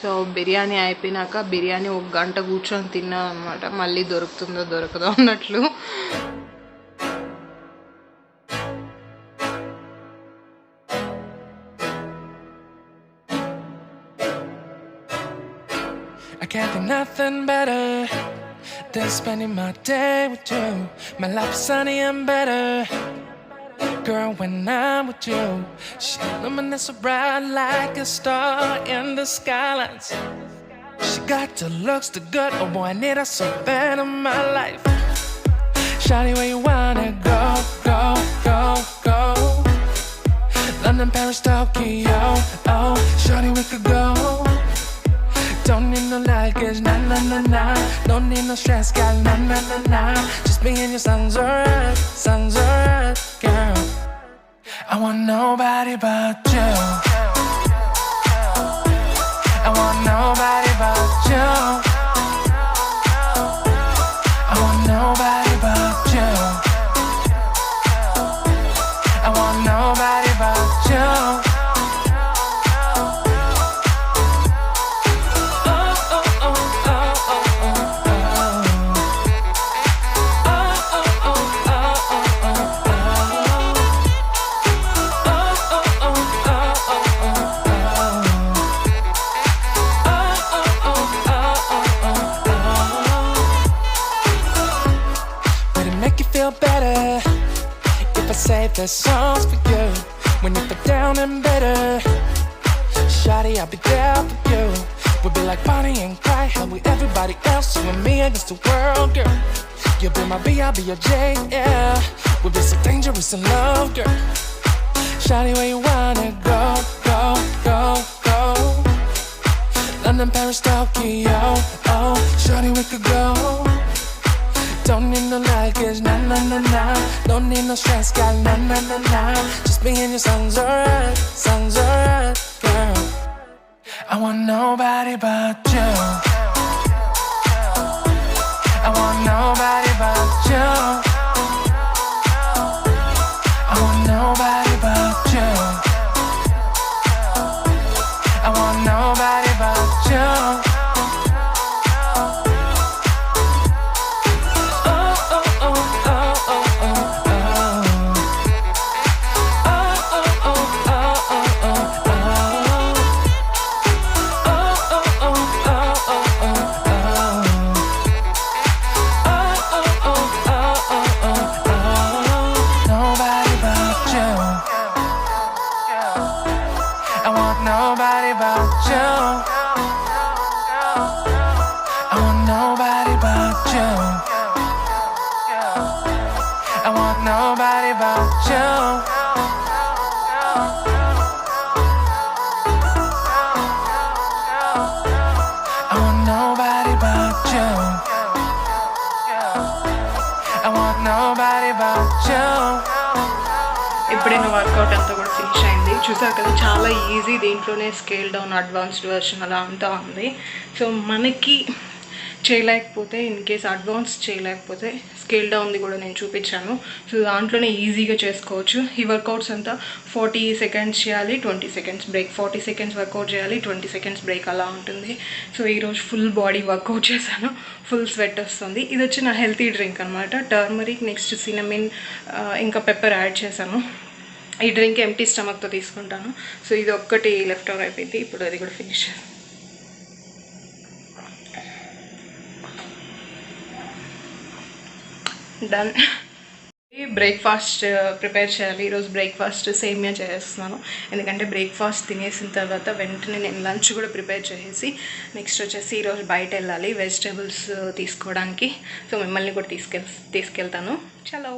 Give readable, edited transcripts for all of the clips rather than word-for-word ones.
So biryani అయిపోయినాక బిర్యానీ ఒక గంట కూర్చొని తిన్నాను అనమాట. మళ్ళీ దొరుకుతుందో దొరకదో అన్నట్లు. I can't think nothing better than spending my day with you. My life is sunny and better, girl, when I'm with you. She illuminates so bright like a star in the skylines. She got the looks, the good, oh boy, I need her so bad in my life. Shawty, where you wanna go, go, go, go? London, Paris, Tokyo, oh, shawty, we could go. Don't need no luggage, nah, nah, nah, nah. Don't need no stress, girl, nah, nah, nah, nah. Just me and your sun's alright, girl. I want nobody but you. I want nobody but you. I want nobody but you. I want nobody but you. Save the songs for you when you feel down and bitter. Shawty, I'll be there for you. We'll be like Bonnie and Clyde, how we everybody else, you and me against the world, girl. You'll be my B, I'll be your J, yeah. We'll be so dangerous in love, girl. Shawty, where you wanna go, go, go, go? London, Paris, Tokyo, oh, shawty, we could go. Don't need no luggage, nah, nah, nah, nah. Don't need no stress, girl, nah, nah, nah, nah. Just me and your sun's alright, girl. I want nobody but you. I want nobody but you. I want nobody but you. I want nobody but you. Nobody but you. I want nobody but you. I want nobody but you. I want nobody but you. I want nobody but you. ఎప్పుడైనా work out అంతా కూడా finish అయింది. చూసారు కదా, చాలా easy. దీంట్లోనే scale down, advanced version అలా అంతా ఉంది. సో మనకి చేయలేకపోతే, ఇన్ కేస్ అడ్వాన్స్ చేయలేకపోతే స్కేల్ డౌన్ది కూడా నేను చూపించాను. సో దాంట్లోనే ఈజీగా చేసుకోవచ్చు. ఈ వర్కౌట్స్ అంతా 40 సెకండ్స్ చేయాలి, 20 సెకండ్స్ బ్రేక్, 40 సెకండ్స్ వర్కౌట్ చేయాలి, 20 సెకండ్స్ బ్రేక్, అలా ఉంటుంది. సో ఈరోజు ఫుల్ బాడీ వర్కౌట్ చేశాను, ఫుల్ స్వెట్ వస్తుంది. ఇది వచ్చి నా హెల్తీ డ్రింక్ అనమాట. టర్మరిక్, నెక్స్ట్ సినమిన్, ఇంకా పెప్పర్ యాడ్ చేశాను. ఈ డ్రింక్ ఎంటీ స్టమక్తో తీసుకుంటాను. సో ఇది ఒక్కటి లెఫ్ట్ ఓవర్ అయిపోయింది, ఇప్పుడు అది కూడా ఫినిష్. డన్. బ్రేక్ఫాస్ట్ ప్రిపేర్ చేయాలి. ఈరోజు బ్రేక్ఫాస్ట్ సేమియా చేస్తున్నాను. ఎందుకంటే బ్రేక్ఫాస్ట్ తినేసిన తర్వాత వెంటనే నేను లంచ్ కూడా ప్రిపేర్ చేసి నెక్స్ట్ వచ్చేసి ఈరోజు బయట వెళ్ళాలి వెజిటేబుల్స్ తీసుకోవడానికి. సో మిమ్మల్ని కూడా తీసుకెళ్తాను. చలో.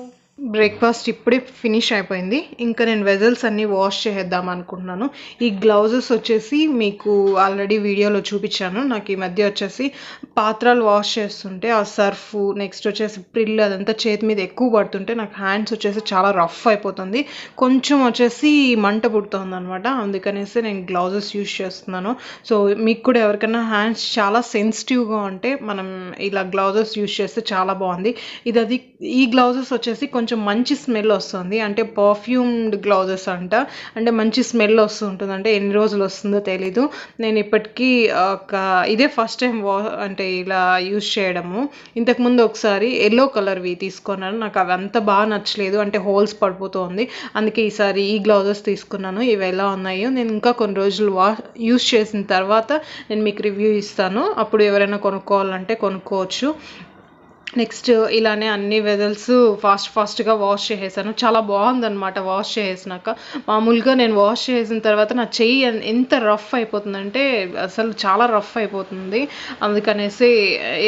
బ్రేక్ఫాస్ట్ ఇప్పుడే ఫినిష్ అయిపోయింది. ఇంకా నేను వెజల్స్ అన్నీ వాష్ చేద్దాం అనుకుంటున్నాను. ఈ గ్లౌజెస్ వచ్చేసి మీకు ఆల్రెడీ వీడియోలో చూపించాను. నాకు ఈ మధ్య వచ్చేసి పాత్రలు వాష్ చేస్తుంటే ఆ సర్ఫ్, నెక్స్ట్ వచ్చేసి ప్రిల్ అదంతా చేతి మీద ఎక్కువ పడుతుంటే నాకు హ్యాండ్స్ వచ్చేసి చాలా రఫ్ అయిపోతుంది, కొంచెం వచ్చేసి మంట పుడుతుంది అనమాట. అందుకనేసి నేను గ్లౌజెస్ యూజ్ చేస్తున్నాను. సో మీకు కూడా ఎవరికైనా హ్యాండ్స్ చాలా సెన్సిటివ్గా ఉంటే మనం ఇలా గ్లౌజెస్ యూజ్ చేస్తే చాలా బాగుంది. ఈ గ్లౌజెస్ వచ్చేసి కొంచెం కొంచెం మంచి స్మెల్ వస్తుంది, అంటే పర్ఫ్యూమ్డ్ గ్లౌజెస్ అంట, అంటే మంచి స్మెల్ వస్తుంటుంది. అంటే ఎన్ని రోజులు వస్తుందో తెలీదు. నేను ఇప్పటికీ ఇదే ఫస్ట్ టైం అంటే ఇలా యూజ్ చేయడము. ఇంతకుముందు ఒకసారి ఎల్లో కలర్వి తీసుకున్నాను, నాకు అవి అంత బాగా నచ్చలేదు, అంటే హోల్స్ పడిపోతుంది. అందుకే ఈసారి ఈ గ్లౌజెస్ తీసుకున్నాను. ఇవి ఎలా ఉన్నాయో నేను ఇంకా కొన్ని రోజులు యూజ్ చేసిన తర్వాత నేను మీకు రివ్యూ ఇస్తాను. అప్పుడు ఎవరైనా కొనుక్కోవాలంటే కొనుక్కోవచ్చు. నెక్స్ట్ ఇలానే అన్ని వెజల్స్ ఫాస్ట్గా వాష్ చేసేసాను. చాలా బాగుందన్నమాట వాష్ చేసినాక. మామూలుగా నేను వాష్ చేసిన తర్వాత నా చెయ్యి ఎంత రఫ్ అయిపోతుందంటే అసలు చాలా రఫ్ అయిపోతుంది. అందుకనేసి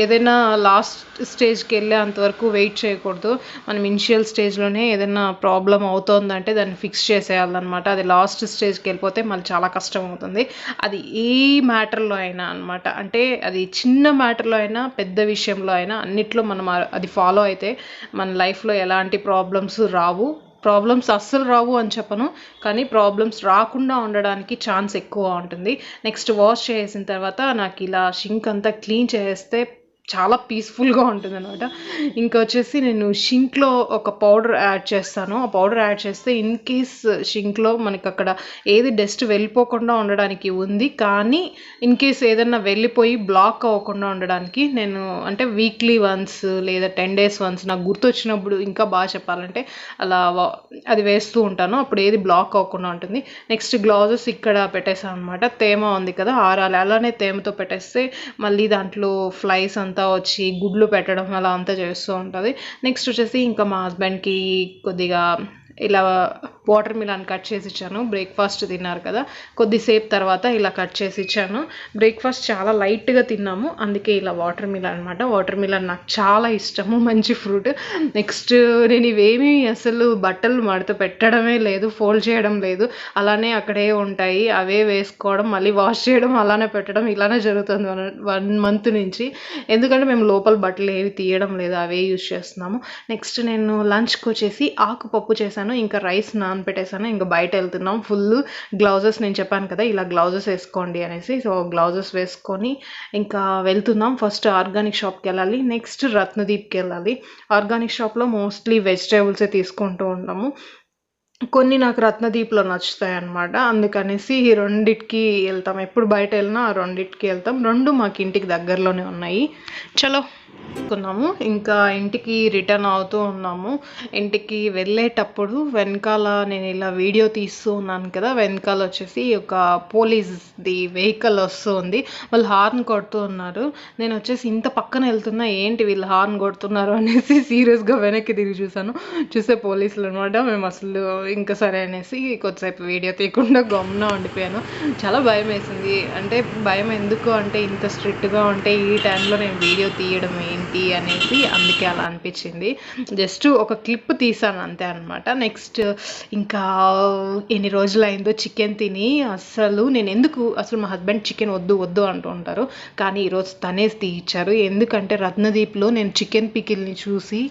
ఏదైనా లాస్ట్ స్టేజ్కి వెళ్ళే అంతవరకు వెయిట్ చేయకూడదు. మనం ఇనిషియల్ స్టేజ్లోనే ఏదైనా ప్రాబ్లం అవుతుందంటే దాన్ని ఫిక్స్ చేసేయాలన్నమాట. అది లాస్ట్ స్టేజ్కి వెళ్ళిపోతే మళ్ళీ చాలా కష్టం అవుతుంది. అది ఏ మ్యాటర్లో అయినా అనమాట, అంటే అది చిన్న మ్యాటర్లో అయినా పెద్ద విషయంలో అయినా అన్నిట్లో మనం అది ఫాలో అయితే మన లైఫ్లో ఎలాంటి ప్రాబ్లమ్స్ రావు. ప్రాబ్లమ్స్ అస్సలు రావు అని చెప్పను, కానీ ప్రాబ్లమ్స్ రాకుండా ఉండడానికి ఛాన్స్ ఎక్కువ ఉంటుంది. నెక్స్ట్ వాష్ చేసిన తర్వాత నాకు ఇలా షింక్ అంతా క్లీన్ చేస్తే చాలా పీస్ఫుల్గా ఉంటుంది అనమాట. ఇంకా వచ్చేసి నేను షింక్లో ఒక పౌడర్ యాడ్ చేస్తాను. ఆ పౌడర్ యాడ్ చేస్తే ఇన్ కేస్ షింక్లో మనకి అక్కడ ఏది డస్ట్ వెళ్ళిపోకుండా ఉండడానికి ఉంది, కానీ ఇన్ కేస్ ఏదన్నా వెళ్ళిపోయి బ్లాక్ అవ్వకుండా ఉండడానికి నేను అంటే వీక్లీ వన్స్ లేదా 10 days వన్స్ నాకు గుర్తొచ్చినప్పుడు, ఇంకా బాగా చెప్పాలంటే అలా అది వేస్తూ ఉంటాను. అప్పుడు ఏది బ్లాక్ అవ్వకుండా ఉంటుంది. నెక్స్ట్ గ్లౌజెస్ ఇక్కడ పెట్టేసాను అనమాట. తేమ ఉంది కదా, ఆరాలి. అలానే తేమతో పెట్టేస్తే మళ్ళీ దాంట్లో ఫ్లైస్ అంతా వచ్చి గుడ్లు పెట్టడం అలా అంతా చేస్తూ ఉంటుంది. నెక్స్ట్ వచ్చేసి ఇంకా మా హస్బెండ్కి కొద్దిగా ఇలా వాటర్ మిలన్ కట్ చేసి ఇచ్చాను. బ్రేక్ఫాస్ట్ తిన్నారు కదా, కొద్దిసేపు తర్వాత ఇలా కట్ చేసి ఇచ్చాను. బ్రేక్ఫాస్ట్ చాలా లైట్గా తిన్నాము, అందుకే ఇలా వాటర్ మిలన్ అనమాట. వాటర్ మిలన్ నాకు చాలా ఇష్టము, మంచి ఫ్రూట్. నెక్స్ట్ నేను ఇవేమీ అసలు బట్టలు మడత పెట్టడమే లేదు, ఫోల్డ్ చేయడం లేదు, అలానే అక్కడే ఉంటాయి. అవే వేసుకోవడం, మళ్ళీ వాష్ చేయడం, అలానే పెట్టడం, ఇలానే జరుగుతుంది 1 month నుంచి. ఎందుకంటే మేము లోపల బట్టలు ఏవి తీయడం లేదు, అవే యూజ్ చేస్తున్నాము. నెక్స్ట్ నేను లంచ్కి వచ్చేసి ఆకుపప్పు చేశాను, ఇంకా రైస్ నానబెట్టేసాను. ఇంకా బయట వెళ్తున్నాం. ఫుల్ గ్లౌజెస్, నేను చెప్పాను కదా ఇలా గ్లౌజెస్ వేసుకోండి అనేసి, సో గ్లౌజెస్ వేసుకొని ఇంకా వెళ్తున్నాం. ఫస్ట్ ఆర్గానిక్ షాప్కి వెళ్ళాలి, నెక్స్ట్ రత్నదీప్కి వెళ్ళాలి. ఆర్గానిక్ షాప్లో మోస్ట్లీ వెజిటేబుల్సే తీసుకుంటూ ఉంటాము. కొన్ని నాకు రత్నదీప్లో నచ్చుతాయి అన్నమాట, అందుకనేసి ఈ రెండిటికి వెళ్తాం. ఎప్పుడు బయట వెళ్ళినా ఆ రెండిటికి వెళ్తాం. రెండు మాకు ఇంటికి దగ్గరలోనే ఉన్నాయి. చలో కొన్నాము, ఇంకా ఇంటికి రిటర్న్ అవుతూ ఉన్నాము. ఇంటికి వెళ్ళేటప్పుడు వెనకాల నేను ఇలా వీడియో తీస్తూ ఉన్నాను కదా, వెనకాల వచ్చేసి ఒక పోలీస్ది వెహికల్ వస్తుంది. వాళ్ళు హార్న్ కొడుతూ ఉన్నారు. నేను వచ్చేసి ఇంత పక్కన వెళ్తున్నా, ఏంటి వీళ్ళు హార్న్ కొడుతున్నారు అనేసి సీరియస్గా వెనక్కి తిరిగి చూసాను. చూసే పోలీసులు అనమాట. మేము అసలు ఇంకా సరే అనేసి కొద్దిసేపు వీడియో తీయకుండా గమ్మున ఉండిపోయాను. చాలా భయం వేసింది. అంటే భయం ఎందుకు అంటే ఇంత స్ట్రిక్ట్గా ఉంటే ఈ టైంలో నేను వీడియో తీయడం ఏంటి అనేసి, అందుకే అలా అనిపించింది. జస్ట్ ఒక క్లిప్ తీసాను అంతే అనమాట. నెక్స్ట్ ఇంకా ఎన్ని రోజులు అయిందో చికెన్ తిని, నేను ఎందుకు అసలు మా హస్బెండ్ చికెన్ వద్దు వద్దు అంటూ ఉంటారు, కానీ ఈరోజు తనే తీయించారు. ఎందుకంటే రత్నదీప్లో నేను చికెన్ పికిల్ని చూసి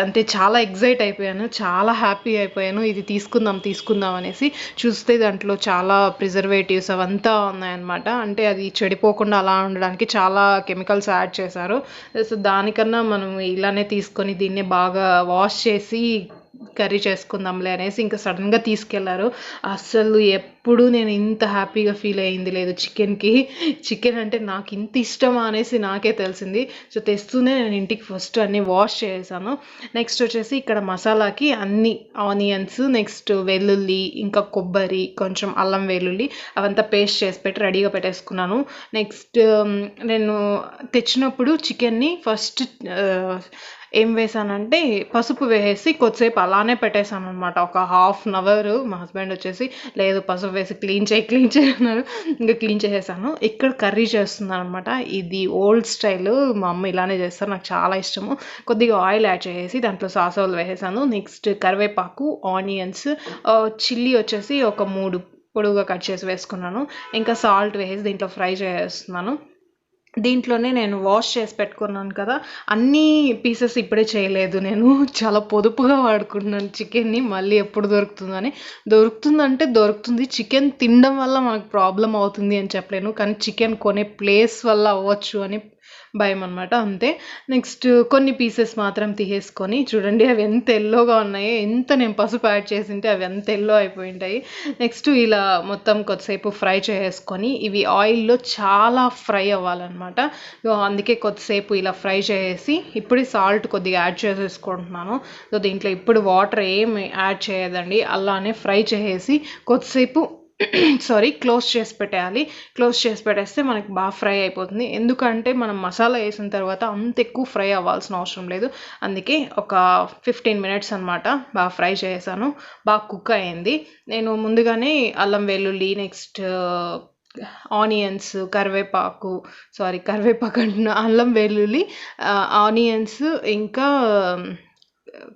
అంటే చాలా ఎగ్జైట్ అయిపోయాను, చాలా హ్యాపీ అయిపోయాను. ఇది తీసుకుందాం అనేసి చూస్తే దాంట్లో చాలా ప్రిజర్వేటివ్స్ అవంతా ఉన్నాయన్నమాట. అంటే అది చెడిపోకుండా అలా ఉండడానికి చాలా కెమికల్స్ యాడ్ చేశారు. సో దానికన్నా మనం ఇలానే తీసుకొని దీన్నే బాగా వాష్ చేసి కర్రీ చేసుకుందాంలే అనేసి ఇంకా సడన్గా తీసుకెళ్లారు. అసలు ఎప్పుడు నేను ఇంత హ్యాపీగా ఫీల్ అయ్యింది లేదు చికెన్ అంటే నాకు ఇంత ఇష్టమా అనేసి నాకే తెలిసింది. సో తెస్తూనే నేను ఇంటికి ఫస్ట్ అన్నీ వాష్ చేసాను. నెక్స్ట్ వచ్చేసి ఇక్కడ మసాలాకి అన్ని ఆనియన్స్, నెక్స్ట్ వెల్లుల్లి, ఇంకా కొబ్బరి, కొంచెం అల్లం వెల్లుల్లి అవంతా పేస్ట్ చేసి పెట్టి రెడీగా పెట్టేసుకున్నాను. నెక్స్ట్ నేను తెచ్చినప్పుడు చికెన్ని ఫస్ట్ ఏం వేసానంటే పసుపు వేసి కొద్దిసేపు అలానే పెట్టేశాను అనమాట, ఒక 1/2 hour. మా హస్బెండ్ వచ్చేసి లేదు పసుపు వేసి క్లీన్ చేయి అన్నారు. ఇంకా క్లీన్ చేసేసాను. ఇక్కడ కర్రీ చేస్తున్నాను అనమాట. ఇది ఓల్డ్ స్టైల్, మా అమ్మ ఇలానే చేస్తారు, నాకు చాలా ఇష్టము. కొద్దిగా ఆయిల్ యాడ్ చేసేసి దాంట్లో సాసోలు వేసేసాను. నెక్స్ట్ కరివేపాకు, ఆనియన్స్, చిల్లీ వచ్చేసి ఒక 3 పొడుగుగా కట్ చేసి వేసుకున్నాను. ఇంకా సాల్ట్ వేసి దీంట్లో ఫ్రై చేస్తున్నాను. దీంట్లోనే నేను వాష్ చేసి పెట్టుకున్నాను కదా, అన్ని పీసెస్ ఇప్పుడే చేయలేదు, నేను చాలా పొదుపుగా వాడుకుంటున్నాను చికెన్ని. మళ్ళీ ఎప్పుడు దొరుకుతుందని, దొరుకుతుందంటే దొరుకుతుంది. చికెన్ తినడం వల్ల మనకు ప్రాబ్లం అవుతుంది అని చెప్పలేను, కానీ చికెన్ కొనే ప్లేస్ వల్ల అవ్వచ్చు అని భయం అనమాట అంతే. నెక్స్ట్ కొన్ని పీసెస్ మాత్రం తీసేసుకొని చూడండి అవి ఎంత ఎల్లోగా ఉన్నాయో, ఎంత నేను పసుపు యాడ్ చేసింటే అవి ఎంత ఎల్లో అయిపోయి ఉంటాయి. నెక్స్ట్ ఇలా మొత్తం కొద్దిసేపు ఫ్రై చేసుకొని ఇవి ఆయిల్లో చాలా ఫ్రై అవ్వాలన్నమాట. అందుకే కొద్దిసేపు ఇలా ఫ్రై చేసి ఇప్పుడే సాల్ట్ కొద్దిగా యాడ్ చేసేసుకుంటున్నాను. సో దీంట్లో ఇప్పుడు వాటర్ ఏమి యాడ్ చేయదండి, అలానే ఫ్రై చేసేసి కొద్దిసేపు క్లోజ్ చేసి పెట్టేయాలి. క్లోజ్ చేసి పెట్టేస్తే మనకి బాగా ఫ్రై అయిపోతుంది. ఎందుకంటే మనం మసాలా వేసిన తర్వాత అంత ఎక్కువ ఫ్రై అవ్వాల్సిన అవసరం లేదు. అందుకే ఒక 15 మినిట్స్ అనమాట బాగా ఫ్రై చేసాను. బాగా కుక్ అయింది. నేను ముందుగానే అల్లం వెల్లుల్లి, నెక్స్ట్ ఆనియన్స్, కరివేపాకు అంటున్నా, అల్లం వెల్లుల్లి, ఆనియన్స్, ఇంకా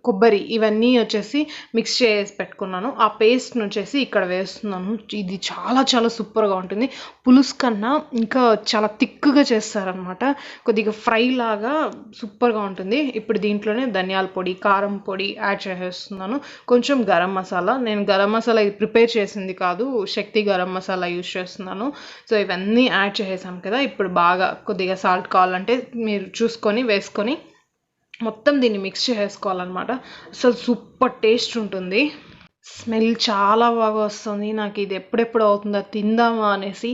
కొబ్బరి ఇవన్నీ వచ్చేసి మిక్స్ చేసి పెట్టుకున్నాను. ఆ పేస్ట్ని వచ్చేసి ఇక్కడ వేస్తున్నాను. ఇది చాలా చాలా సూపర్గా ఉంటుంది. పులుసు కన్నా ఇంకా చాలా థిక్గా చేస్తారనమాట. కొద్దిగా ఫ్రై లాగా సూపర్గా ఉంటుంది. ఇప్పుడు దీంట్లోనే ధనియాల పొడి, కారం పొడి యాడ్ చేసేస్తున్నాను. కొంచెం గరం మసాలా, నేను గరం మసాలా ఇది ప్రిపేర్ చేసింది కాదు, శక్తి గరం మసాలా యూజ్ చేస్తున్నాను. సో ఇవన్నీ యాడ్ చేసేసాం కదా. ఇప్పుడు బాగా కొద్దిగా సాల్ట్ కావాలంటే మీరు చూసుకొని వేసుకొని మొత్తం దీన్ని మిక్స్ చేసుకోవాలన్నమాట. అసలు సూపర్ టేస్ట్ ఉంటుంది. స్మెల్ చాలా బాగా వస్తుంది. నాకు ఇది ఎప్పుడెప్పుడు అవుతుందో తిందామా అనేసి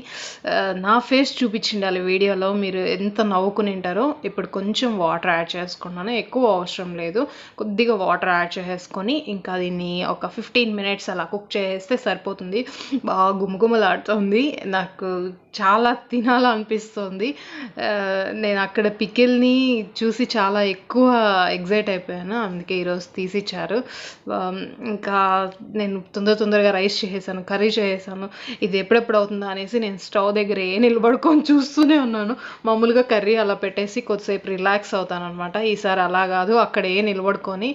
నా ఫేస్ చూపించిండాలి వీడియోలో, మీరు ఎంత నవ్వుకుని ఉంటారో. ఇప్పుడు కొంచెం వాటర్ యాడ్ చేసుకున్నాను, ఎక్కువ అవసరం లేదు. కొద్దిగా వాటర్ యాడ్ చేసేసుకొని ఇంకా దీన్ని ఒక 15 మినిట్స్ అలా కుక్ చేస్తే సరిపోతుంది. బాగా గుమగుమలాడుతుంది. నాకు చాలా తినాలనిపిస్తుంది. నేను అక్కడ పికిల్ని చూసి చాలా ఎక్కువ ఎగ్జైట్ అయిపోయాను. అందుకే ఈరోజు తీసిచ్చారు. ఇంకా నేను తొందరగా రైస్ చేసేసాను, కర్రీ చేసేసాను. ఇది ఎప్పుడెప్పుడు అవుతుందా అనేసి నేను స్టవ్ దగ్గర నిలబడుకొని చూస్తూనే ఉన్నాను. మామూలుగా కర్రీ అలా పెట్టేసి కొద్దిసేపు రిలాక్స్ అవుతాను అనమాట. ఈసారి అలా కాదు, అక్కడ నిలబడుకొని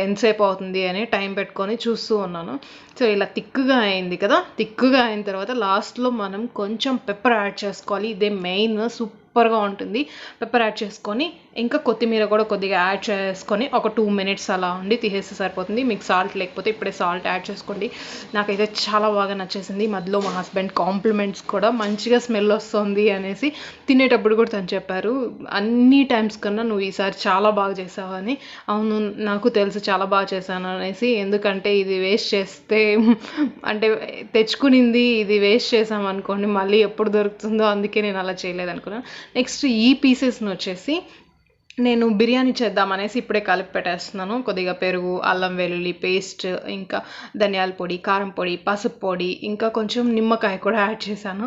ఎంతసేపు అవుతుంది అని టైం పెట్టుకొని చూస్తూ ఉన్నాను. సో ఇలా థిక్గా అయింది కదా. థిక్గా అయిన తర్వాత లాస్ట్లో మనం కొంచెం పెప్పర్ యాడ్ చేసుకోవాలి. ఇదే మెయిన్, సూపర్గా ఉంటుంది. పెప్పర్ యాడ్ చేసుకొని ఇంకా కొత్తిమీర కూడా కొద్దిగా యాడ్ చేసుకొని ఒక 2 మినిట్స్ అలా ఉండి తీసేస్తే సరిపోతుంది. మీకు సాల్ట్ లేకపోతే ఇప్పుడే సాల్ట్ యాడ్ చేసుకోండి. నాకైతే చాలా బాగా నచ్చేసింది. మధ్యలో మా హస్బెండ్ కాంప్లిమెంట్స్ కూడా, మంచిగా స్మెల్ వస్తుంది అనేసి తినేటప్పుడు కూడా తను చెప్పారు, అన్ని టైమ్స్ కన్నా నువ్వు ఈసారి చాలా బాగా చేసావు అని. అవును, నాకు తెలుసు చాలా బాగా చేశాను అనేసి. ఎందుకంటే ఇది వేస్ట్ చేస్తే అంటే తెచ్చుకునింది ఇది వేస్ట్ చేసామనుకోండి మళ్ళీ ఎప్పుడు దొరుకుతుందో, అందుకే నేను అలా చేయలేదు అనుకున్నాను. నెక్స్ట్ ఈ పీసెస్ని వచ్చేసి నేను బిర్యానీ చేద్దామనేసి ఇప్పుడే కలిపి పెట్టేస్తున్నాను. కొద్దిగా పెరుగు, అల్లం వెల్లుల్లి పేస్ట్, ఇంకా ధనియాల పొడి, కారం పొడి, పసుపు పొడి, ఇంకా కొంచెం నిమ్మకాయ కూడా యాడ్ చేశాను.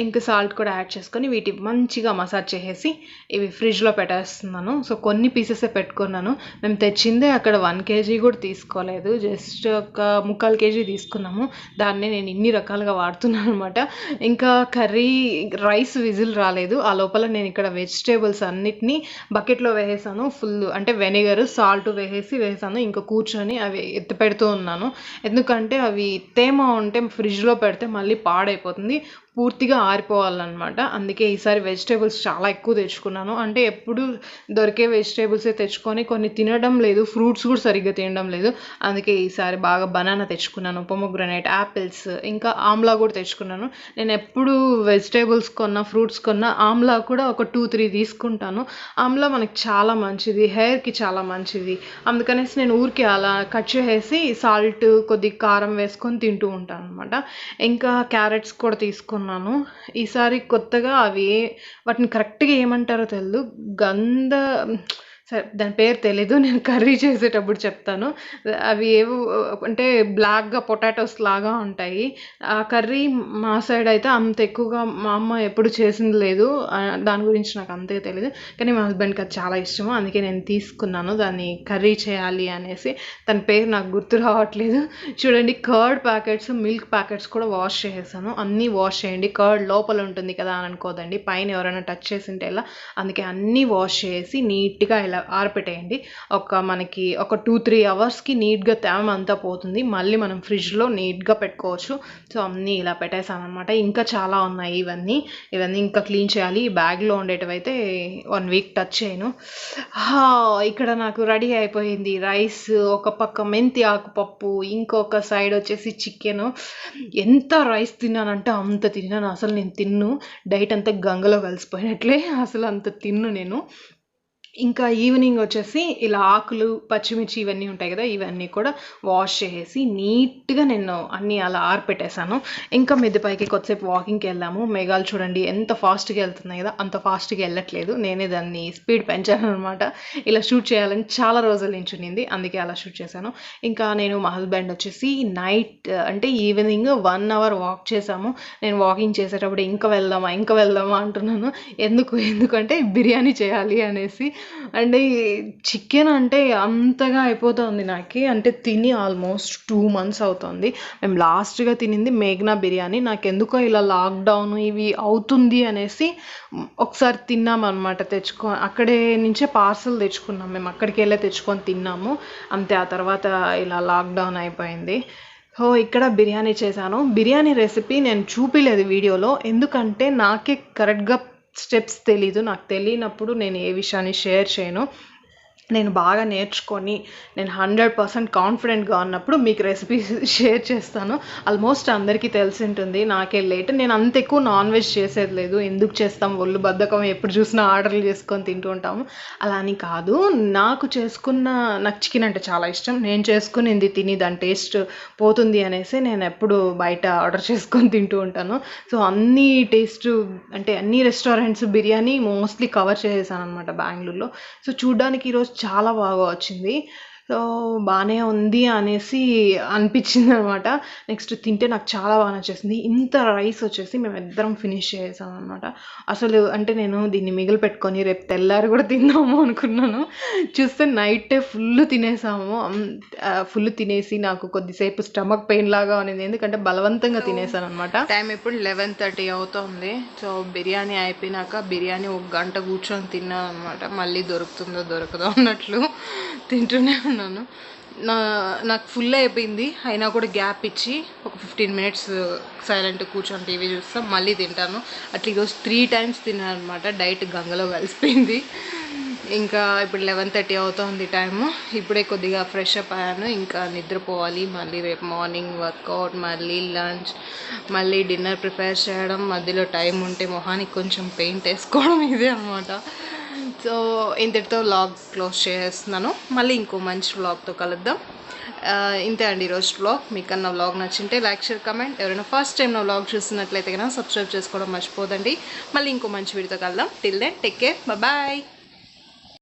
ఇంకా సాల్ట్ కూడా యాడ్ చేసుకొని వీటి మంచిగా మసాజ్ చేసేసి ఇవి ఫ్రిడ్జ్లో పెట్టేస్తున్నాను. సో కొన్ని పీసెసే పెట్టుకున్నాను. మేము తెచ్చిందే అక్కడ 1 kg కూడా తీసుకోలేదు, జస్ట్ ఒక 3/4 kg తీసుకున్నాము. దాన్నే నేను ఇన్ని రకాలుగా వాడుతున్నాను అనమాట. ఇంకా కర్రీ రైస్ విజిల్ రాలేదు. ఆ లోపల నేను ఇక్కడ వెజిటేబుల్స్ అన్నిటినీ బకెట్లో వేసేసాను. ఫుల్ అంటే వెనిగర్, సాల్ట్ వేసాను. ఇంకా కూర్చొని అవి ఎత్తి పెడుతూ ఉన్నాను. ఎందుకంటే అవి తేమ ఉంటే ఫ్రిడ్జ్లో పెడితే మళ్ళీ పాడైపోతుంది, పూర్తిగా ఆరిపోవాలన్నమాట. అందుకే ఈసారి వెజిటేబుల్స్ చాలా ఎక్కువ తెచ్చుకున్నాను. అంటే ఎప్పుడు దొరికే వెజిటేబుల్సే తెచ్చుకొని కొన్ని తినడం లేదు, ఫ్రూట్స్ కూడా సరిగ్గా తినడం లేదు. అందుకే ఈసారి బాగా బనానా తెచ్చుకున్నాను, పొమోగ్రనేట్, యాపిల్స్, ఇంకా ఆమ్లా కూడా తెచ్చుకున్నాను. నేను ఎప్పుడు వెజిటేబుల్స్ కొన్నా, ఫ్రూట్స్ కొన్నా ఆమ్లా కూడా ఒక 2-3 తీసుకుంటాను. ఆమ్లా మనకి చాలా మంచిది, హెయిర్కి చాలా మంచిది. అందుకనేసి నేను ఊరికి అలా కట్ చేసి సాల్ట్, కొద్ది కారం వేసుకొని తింటూ ఉంటాను అనమాట. ఇంకా క్యారెట్స్ కూడా తీసుకున్నాను. ఈసారి కొత్తగా వాటిని కరెక్ట్గా ఏమంటారో తెలియదు, సరే దాని పేరు తెలీదు, నేను కర్రీ చేసేటప్పుడు చెప్తాను. అవి ఏవో అంటే బ్లాక్గా పొటాటోస్ లాగా ఉంటాయి. ఆ కర్రీ మా సైడ్ అయితే అంత ఎక్కువగా మా అమ్మ ఎప్పుడు చేసింది లేదు, దాని గురించి నాకు అంతే తెలియదు. కానీ మా హస్బెండ్కి అది చాలా ఇష్టము, అందుకే నేను తీసుకున్నాను దాన్ని కర్రీ చేయాలి అనేసి. తన పేరు నాకు గుర్తు రావట్లేదు. చూడండి, కర్డ్ ప్యాకెట్స్, మిల్క్ ప్యాకెట్స్ కూడా వాష్ చేసేసాను. అన్నీ వాష్ చేయండి, కర్డ్ లోపల ఉంటుంది కదా అని అనుకోదండి, పైన ఎవరైనా టచ్ చేసింటే ఇలా. అందుకే అన్నీ వాష్ చేసి నీట్గా ఇలా ఆరపెట్టేయండి. మనకి ఒక 2-3 అవర్స్కి నీట్గా తేమ అంతా పోతుంది. మళ్ళీ మనం ఫ్రిడ్జ్లో నీట్గా పెట్టుకోవచ్చు. సో అన్నీ ఇలా పెట్టేసాను అనమాట. ఇంకా చాలా ఉన్నాయి ఇవన్నీ ఇంకా క్లీన్ చేయాలి. ఈ బ్యాగ్లో ఉండేటివైతే 1 వీక్ టచ్ చేయను. ఇక్కడ నాకు రెడీ అయిపోయింది. రైస్, ఒక పక్క మెంతి ఆకుపప్పు, ఇంకొక సైడ్ వచ్చేసి చికెన్. ఎంత రైస్ తిన్నానంటే అంత తిన్నాను. అసలు నేను తిన్ను, డైట్ అంతా గంగలో కలిసిపోయినట్లే, అసలు అంత తిన్ను నేను. ఇంకా ఈవినింగ్ వచ్చేసి ఇలా ఆకులు, పచ్చిమిర్చి ఇవన్నీ ఉంటాయి కదా, ఇవన్నీ కూడా వాష్ చేసేసి నీట్గా నేను అన్నీ అలా ఆరపెట్టేశాను. ఇంకా మిద్దెపైకి కొద్దిసేపు వాకింగ్కి వెళ్ళాము. మేఘాలు చూడండి ఎంత ఫాస్ట్గా వెళ్తున్నాయి కదా, అంత ఫాస్ట్గా వెళ్ళట్లేదు. నేనే దాన్ని స్పీడ్ పెంచాను అనమాట. ఇలా షూట్ చేయాలని చాలా రోజుల నుంచి ఉన్నింది, అందుకే అలా షూట్ చేశాను. ఇంకా నేను మా హస్బెండ్ వచ్చేసి నైట్ అంటే ఈవినింగ్ 1 అవర్ వాక్ చేసాము. నేను వాకింగ్ చేసేటప్పుడు ఇంకా వెళ్దామా అంటున్నాను. ఎందుకంటే బిర్యానీ చేయాలి అనేసి. అంటే చికెన్ అంటే అంతగా అయిపోతుంది నాకు, అంటే తిని ఆల్మోస్ట్ 2 months అవుతుంది. మేము లాస్ట్గా తినింది మేఘనా బిర్యానీ. నాకు ఎందుకో ఇలా లాక్డౌన్ ఇవి అవుతుంది అనేసి ఒకసారి తిన్నామన్నమాట. అక్కడే నుంచే పార్సల్ తెచ్చుకున్నాం, మేము అక్కడికి వెళ్ళే తెచ్చుకొని తిన్నాము అంతే. ఆ తర్వాత ఇలా లాక్డౌన్ అయిపోయింది. ఇక్కడ బిర్యానీ చేశాను. బిర్యానీ రెసిపీ నేను చూపిలేదు వీడియోలో, ఎందుకంటే నాకే కరెక్ట్గా స్టెప్స్ తెలీదు. నాకు తెలియనప్పుడు నేను ఏ విషయాన్ని షేర్ చేయను. నేను బాగా నేర్చుకొని నేను 100% కాన్ఫిడెంట్గా ఉన్నప్పుడు మీకు రెసిపీ షేర్ చేస్తాను. ఆల్మోస్ట్ అందరికీ తెలిసి ఉంటుంది, నాకే లేట్. నేను అంత ఎక్కువ నాన్ వెజ్ చేసేది లేదు. ఎందుకు చేస్తాం, ఒళ్ళు బద్ధకం, ఎప్పుడు చూసినా ఆర్డర్లు చేసుకొని తింటూ ఉంటాము. అలా అని కాదు, నాకు చికెన్ అంటే చాలా ఇష్టం. నేను చేసుకునింది తిని దాని టేస్ట్ పోతుంది అనేసి నేను ఎప్పుడు బయట ఆర్డర్ చేసుకొని తింటూ ఉంటాను. సో అన్ని రెస్టారెంట్స్ బిర్యానీ మోస్ట్లీ కవర్ చేసేసాను అనమాట బెంగళూరులో. సో చూడ్డానికి ఈరోజు చాలా బాగా వచ్చింది. సో బాగానే ఉంది అనేసి అనిపించింది అనమాట. నెక్స్ట్ తింటే నాకు చాలా బాగా నచ్చేసింది. ఇంత రైస్ వచ్చేసి మేము ఇద్దరం ఫినిష్ చేసాం అనమాట. అసలు అంటే నేను దీన్ని మిగిలి పెట్టుకొని రేపు తెల్లారి కూడా తిందాము అనుకున్నాను. చూస్తే నైటే ఫుల్ తినేసాము. ఫుల్ తినేసి నాకు కొద్దిసేపు స్టమక్ పెయిన్ లాగా ఉన్నింది, ఎందుకంటే బలవంతంగా తినేసాను అనమాట. టైం ఇప్పుడు 11:30 అవుతుంది. సో బిర్యానీ అయిపోయినాక బిర్యానీ 1 గంట కూర్చొని తిన్నాను అనమాట. మళ్ళీ దొరకదో అన్నట్లు తింటూనే ఉన్నాను. నాకు ఫుల్ అయిపోయింది, అయినా కూడా గ్యాప్ ఇచ్చి ఒక 15 minutes సైలెంట్ కూర్చొని టీవీ చూస్తాం, మళ్ళీ తింటాను. అట్లా ఈరోజు 3 times తిన్నాను అనమాట. డైట్ గంగలో కలిసిపోయింది. ఇంకా ఇప్పుడు 11:30 అవుతుంది టైము. ఇప్పుడే కొద్దిగా ఫ్రెష్ అప్ అయ్యాను. ఇంకా నిద్రపోవాలి. మళ్ళీ రేపు మార్నింగ్ వర్కౌట్, మళ్ళీ లంచ్, మళ్ళీ డిన్నర్ ప్రిపేర్ చేయడం, మధ్యలో టైం ఉంటే మొహానికి కొంచెం పెయింట్ వేసుకోవడం, ఇదే అనమాట. సో ఇంతటితో వ్లాగ్ క్లోజ్ చేస్తున్నాను. మళ్ళీ ఇంకో మంచి వ్లాగ్తో కలుద్దాం. ఇంతే అండి ఈరోజు వ్లాగ్. మీకు అన్న వ్లాగ్ నచ్చింటే లైక్, షేర్, కమెంట్. ఎవరైనా ఫస్ట్ టైం నా వ్లాగ్ చూస్తున్నట్లయితే కనుక సబ్స్క్రైబ్ చేసుకోవడం మర్చిపోదండి. మళ్ళీ ఇంకో మంచి వీడియోతో కలుద్దాం. Till then take care, bye.